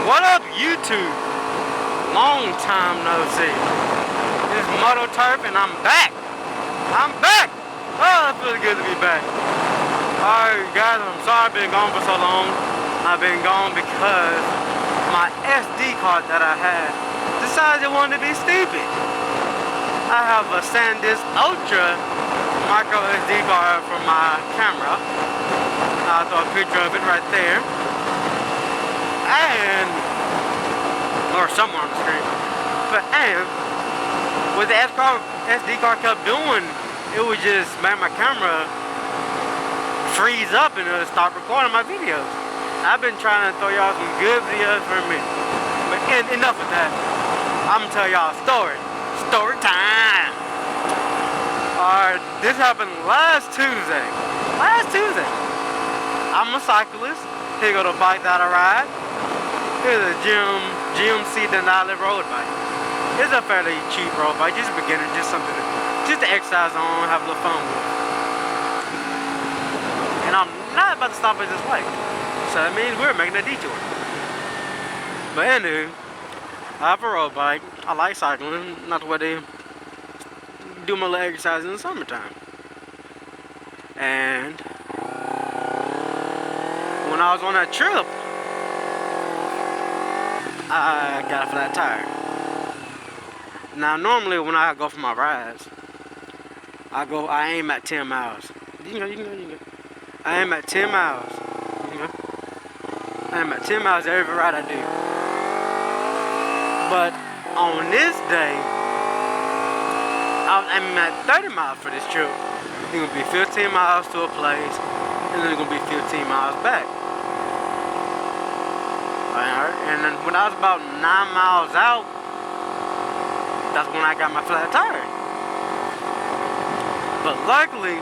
What up, YouTube? Long time no see. This is MotoTurf and I'm back. I'm back. Oh, it feels good to be back. Alright guys, I'm sorry I've been gone for so long. I've been gone because my SD card that I had decided it wanted to be stupid. I have a SanDisk Ultra micro SD card for my camera. I'll throw a picture of it right there. Or somewhere on the screen. And what the SD card kept doing, it would just make my camera freeze up and it would stop recording my videos. I've been trying to throw y'all some good videos for a minute. But enough of that. I'm gonna tell y'all a story. Story time. Alright, this happened last Tuesday. I'm a cyclist. Here go the bike that I ride. Here's a GMC Denali road bike. It's a fairly cheap road bike, just a beginner, just something just to exercise on, have a little fun with. And I'm not about to stop at this light. So that means we're making a detour. But anyway, I have a road bike. I like cycling, not the way they do my leg exercise in the summertime. And when I was on that trip, I got a flat tire. Now normally when I go for my rides, I aim at 10 miles. You can go. I aim at 10 miles. You can go. I aim at 10 miles every ride I do. But on this day, I'm aiming at 30 miles for this trip. It's gonna be 15 miles to a place, and then it's gonna be 15 miles back. And then when I was about 9 miles out, that's when I got my flat tire. But luckily,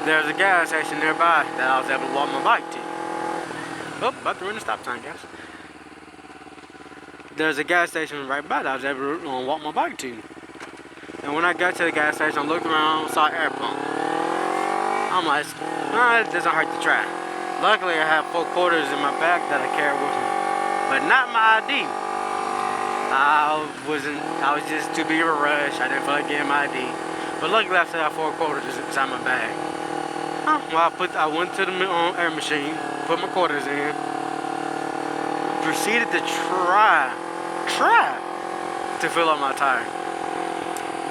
there's a gas station nearby that I was able to walk my bike to. Oh, about to run the stop sign, guys. There's a gas station right by that I was able to walk my bike to. And when I got to the gas station, I looked around, saw an air pump. I'm like, it doesn't hurt to try. Luckily, I have 4 quarters in my bag that I carry with me, but not my ID. I was just too big of a rush. I didn't feel like getting my ID. But luckily, I still have 4 quarters inside my bag. Well, I went to the air machine, put my quarters in, proceeded to try to fill up my tire.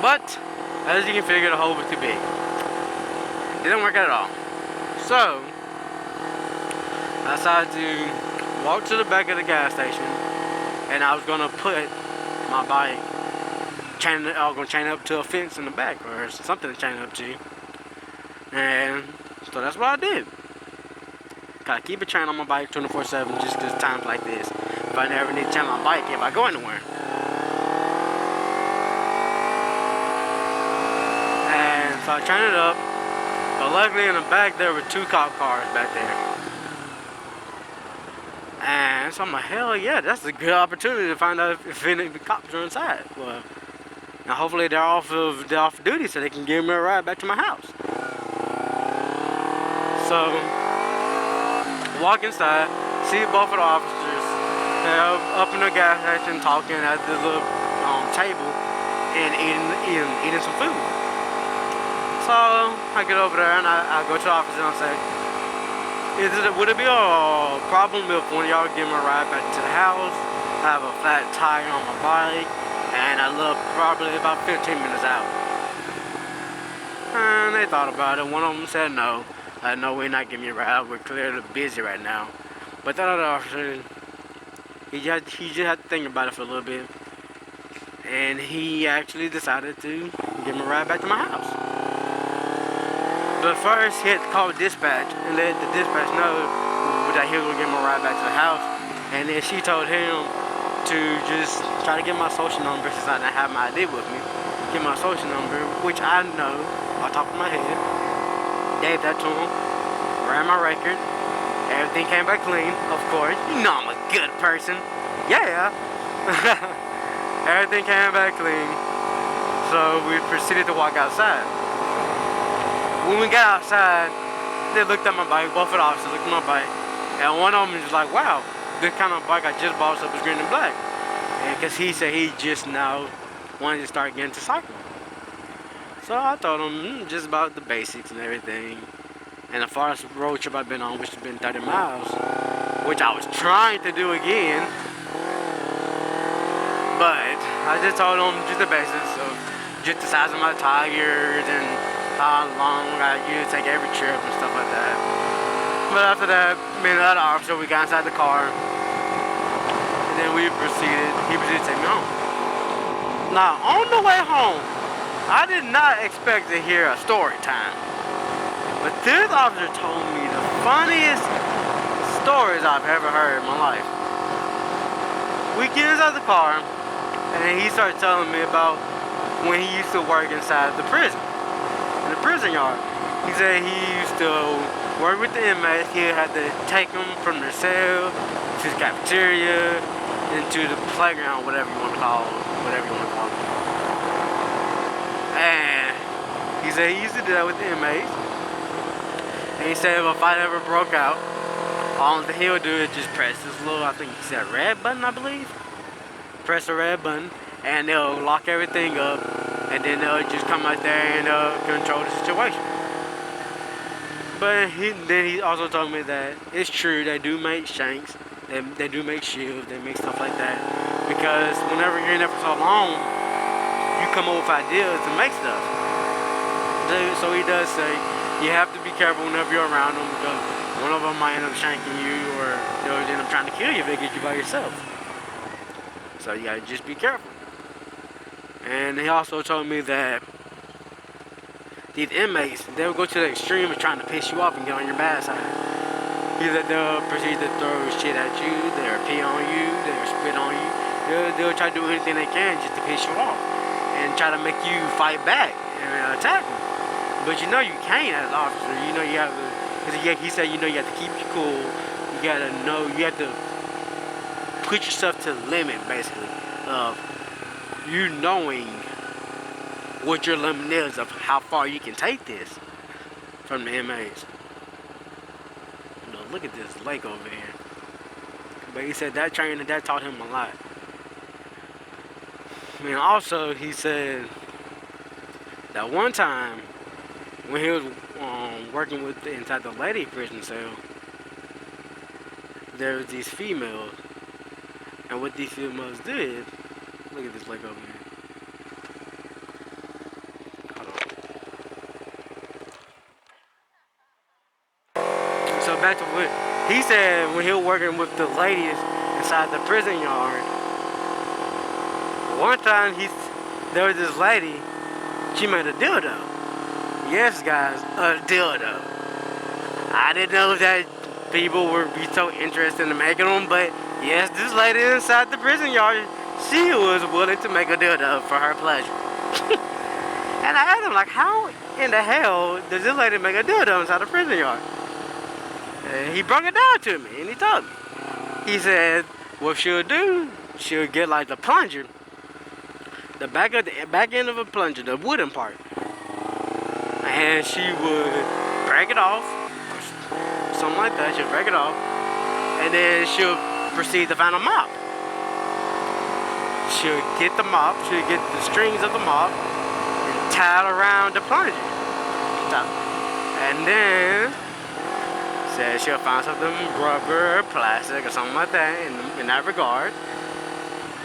But as you can figure, the hole was too big. Didn't work out at all. So I decided to walk to the back of the gas station, and I was gonna put my bike, I was gonna chain it up to a fence in the back or something to chain it up to. And so that's what I did. Gotta keep a chain on my bike 24/7 just because times like this. If I never need to chain my bike if I go anywhere. And so I chained it up. But luckily in the back there were 2 cop cars back there. And so I'm like, hell yeah, that's a good opportunity to find out if any of the cops are inside. Well, now hopefully they're off duty so they can give me a ride back to my house. So, walk inside, see both of the officers up in the gas station talking at the little table and eating some food. So I get over there and I go to the office and I say, would it be a problem if one of y'all give me a ride back to the house? I have a flat tire on my bike and I live probably about 15 minutes out. And they thought about it. One of them said no. No, we're not giving you a ride. We're clearly busy right now. But that other officer, he just had to think about it for a little bit. And he actually decided to give me a ride back to my house. But first, he had to call dispatch and let the dispatch know that he was going to give him a ride back to the house. And then she told him to just try to get my social number since I didn't have my ID with me. Get my social number, which I know off the top of my head. Gave that to him. Ran my record. Everything came back clean, of course. You know I'm a good person. Yeah. Everything came back clean. So we proceeded to walk outside. When we got outside, They looked at my bike, both of the officers looked at my bike, and one of them was like, wow, this kind of bike I just bought stuff is green and black. And because he said he just now wanted to start getting to cycling. So I told him just about the basics and everything. And the farthest road trip I've been on, which has been 30 miles, which I was trying to do again. But I just told him just the basics of just the size of my tires and how long I usually take every trip and stuff like that. But after that, me and the other officer, we got inside the car. And then he proceeded to take me home. Now, on the way home, I did not expect to hear a story time. But this officer told me the funniest stories I've ever heard in my life. We get inside the car, and then he started telling me about when he used to work inside the prison, in the prison yard. He said he used to work with the inmates. He had to take them from their cell to the cafeteria, into the playground, whatever you want to call it. And he said he used to do that with the inmates. And he said if a fight ever broke out, all that he would do is just press this little, I think he said red button, I believe. Press the red button, and they'll lock everything up, and then they'll just come out there and control the situation. But then he also told me that it's true, they do make shanks, they do make shields, they make stuff like that. Because whenever you're in there for so long, you come up with ideas to make stuff. So he does say, you have to be careful whenever you're around them, because one of them might end up shanking you, or they'll end up trying to kill you if they get you by yourself. So you gotta just be careful. And he also told me that these inmates, they'll go to the extreme of trying to piss you off and get on your bad side. Either they'll proceed to throw shit at you, they'll pee on you, they'll spit on you. They'll try to do anything they can just to piss you off and try to make you fight back and attack them. But you know you can't as an officer. You know you have to, because he said, you know, you have to keep you cool. You gotta know, you have to put yourself to the limit, basically, of you knowing what your limit is of how far you can take this from the inmates. You know, look at this lake over here. But he said that training, that taught him a lot. I mean, also, he said that one time when he was working with inside the lady prison cell, there was these females, and what these females did, look at this lake over here. So back to what he said when he was working with the ladies inside the prison yard. One time there was this lady, she made a dildo. Yes, guys, a dildo. I didn't know that people would be so interested in making them, but yes, this lady inside the prison yard, she was willing to make a dildo for her pleasure. And I asked him, like, how in the hell does this lady make a dildo inside the prison yard? And he broke it down to me, and he told me. He said, what she'll do, she'll get like the plunger, the back end of a plunger, the wooden part, and she would break it off, something like that. She'll break it off, and then she'll proceed to find a mop. She'll get the mop, she'll get the strings of the mop and tie it around the plunger. And then said she'll find something rubber, plastic, or something like that in that regard.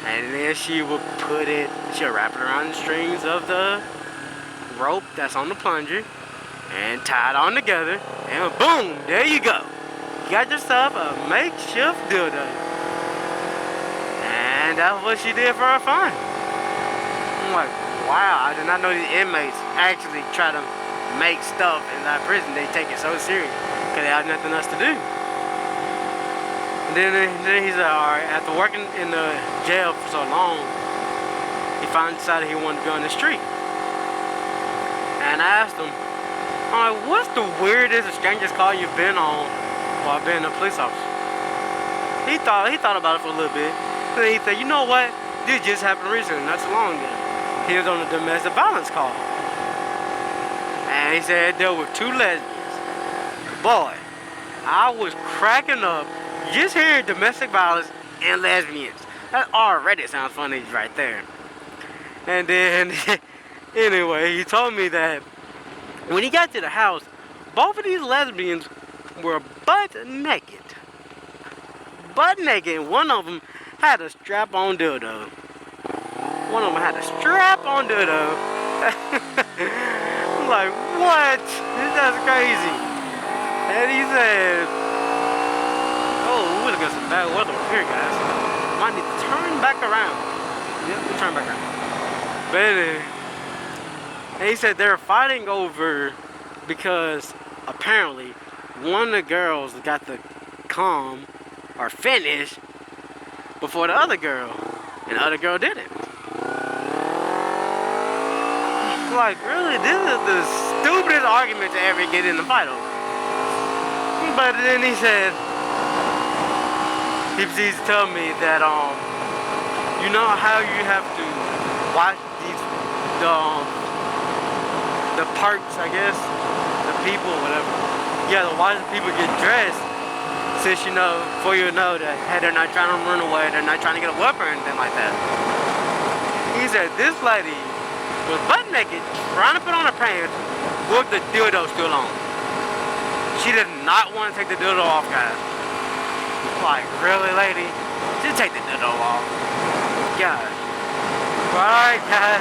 And then she will she'll wrap it around the strings of the rope that's on the plunger and tie it on together, and boom, there you go. You got yourself a makeshift dildo. And that's what she did for her fun. I'm like, wow, I did not know these inmates actually try to make stuff in that prison. They take it so serious because they have nothing else to do. And then he said, all right, after working in the jail for so long, he finally decided he wanted to go on the street. And I asked him, I'm like, what's the weirdest or strangest call you've been on while being a police officer? He thought about it for a little bit. Then he said, you know what? This just happened recently, not so long ago. He was on a domestic violence call. And he said there were two lesbians. boy, I was cracking up just hearing domestic violence and lesbians. That already sounds funny right there. And then, anyway, he told me that when he got to the house, both of these lesbians were butt naked. Butt naked, and one of them had a strap-on dildo. One of them had a strap-on dildo. I'm like, what? That's crazy. And he said, oh, we're looking at some bad weather over here, guys. Might need to turn back around. Yep, we turn back around. But anyway, and he said they're fighting over because apparently one of the girls got the come or finish before the other girl, and the other girl didn't. Like, really, this is the stupidest argument to ever get in the fight over. But then he said, he proceeds to tell me that you know how you have to watch these the parts, I guess, the people, whatever. You have to watch the people get dressed, since you know, for you to know that hey, they're not trying to run away, they're not trying to get a whoop or anything like that. He said this lady was butt naked, trying to put on her pants with the dildo still on. She did not want to take the dildo off, guys. Like, really, lady? Just take the dildo off. God. Alright, guys.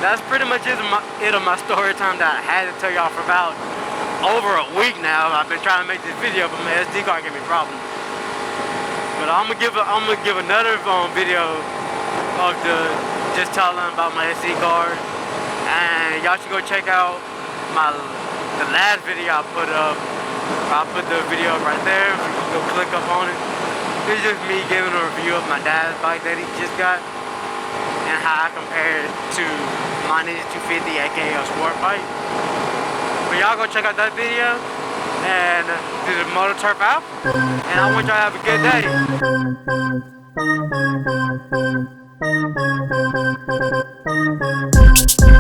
That's pretty much it of my story time that I had to tell y'all for about over a week now. I've been trying to make this video, but my SD card gave me problems. But I'm gonna give another video of just telling about my SD card, and y'all should go check out the last video I put up. I'll put the video right there. If you go click up on it. It's just me giving a review of my dad's bike that he just got and how I compare it to my Ninja 250, aka a sport bike. But y'all go check out that video and do the MotoTurf out. And I want y'all to have a good day.